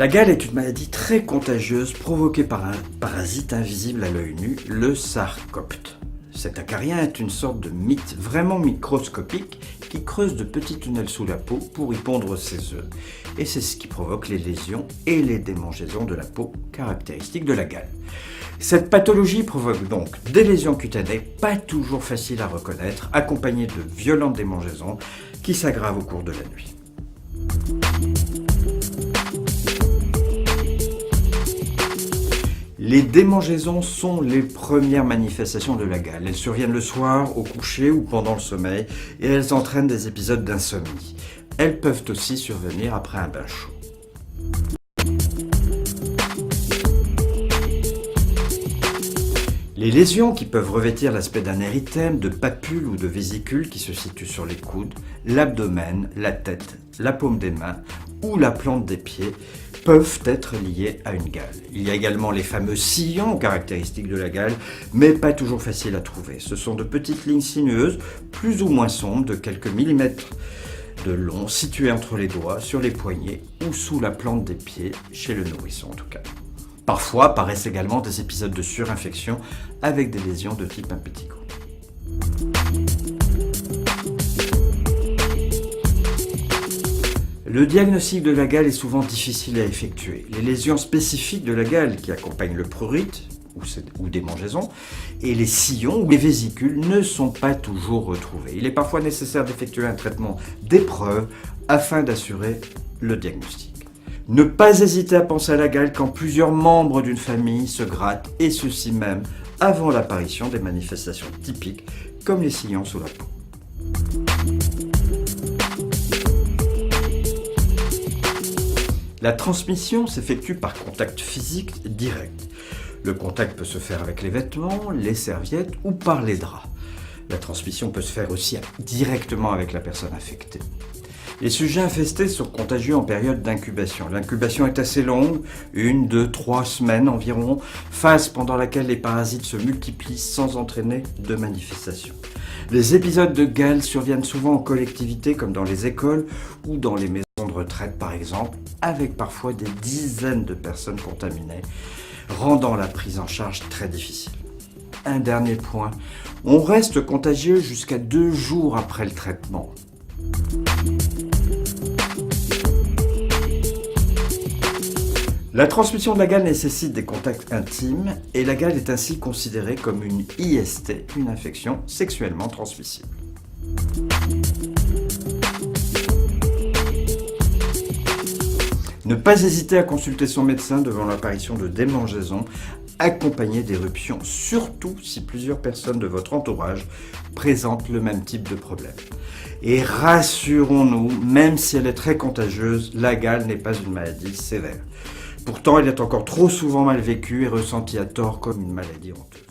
La gale est une maladie très contagieuse provoquée par un parasite invisible à l'œil nu, le sarcopte. Cet acarien est une sorte de mite vraiment microscopique qui creuse de petits tunnels sous la peau pour y pondre ses œufs. Et c'est ce qui provoque les lésions et les démangeaisons de la peau caractéristiques de la gale. Cette pathologie provoque donc des lésions cutanées pas toujours faciles à reconnaître, accompagnées de violentes démangeaisons qui s'aggravent au cours de la nuit. Les démangeaisons sont les premières manifestations de la gale. Elles surviennent le soir, au coucher ou pendant le sommeil et elles entraînent des épisodes d'insomnie. Elles peuvent aussi survenir après un bain chaud. Les lésions qui peuvent revêtir l'aspect d'un érythème, de papules ou de vésicules qui se situent sur les coudes, l'abdomen, la tête, la paume des mains ou la plante des pieds peuvent être liées à une gale. Il y a également les fameux sillons caractéristiques de la gale, mais pas toujours faciles à trouver. Ce sont de petites lignes sinueuses, plus ou moins sombres, de quelques millimètres de long, situées entre les doigts, sur les poignets ou sous la plante des pieds, chez le nourrisson en tout cas. Parfois apparaissent également des épisodes de surinfection avec des lésions de type impétigo. Le diagnostic de la gale est souvent difficile à effectuer. Les lésions spécifiques de la gale qui accompagnent le prurite ou démangeaisons et les sillons ou les vésicules ne sont pas toujours retrouvés. Il est parfois nécessaire d'effectuer un traitement d'épreuve afin d'assurer le diagnostic. Ne pas hésiter à penser à la gale quand plusieurs membres d'une famille se grattent, et ceci même avant l'apparition des manifestations typiques comme les sillons sous la peau. La transmission s'effectue par contact physique direct. Le contact peut se faire avec les vêtements, les serviettes ou par les draps. La transmission peut se faire aussi directement avec la personne infectée. Les sujets infestés sont contagieux en période d'incubation. L'incubation est assez longue, 1, 2, 3 semaines environ, phase pendant laquelle les parasites se multiplient sans entraîner de manifestations. Les épisodes de gale surviennent souvent en collectivité comme dans les écoles ou dans les maisons de retraite par exemple, avec parfois des dizaines de personnes contaminées, rendant la prise en charge très difficile. Un dernier point, on reste contagieux jusqu'à 2 jours après le traitement. La transmission de la gale nécessite des contacts intimes et la gale est ainsi considérée comme une IST, une infection sexuellement transmissible. Ne pas hésiter à consulter son médecin devant l'apparition de démangeaisons accompagnées d'éruptions, surtout si plusieurs personnes de votre entourage présentent le même type de problème. Et rassurons-nous, même si elle est très contagieuse, la gale n'est pas une maladie sévère. Pourtant, elle est encore trop souvent mal vécue et ressentie à tort comme une maladie honteuse.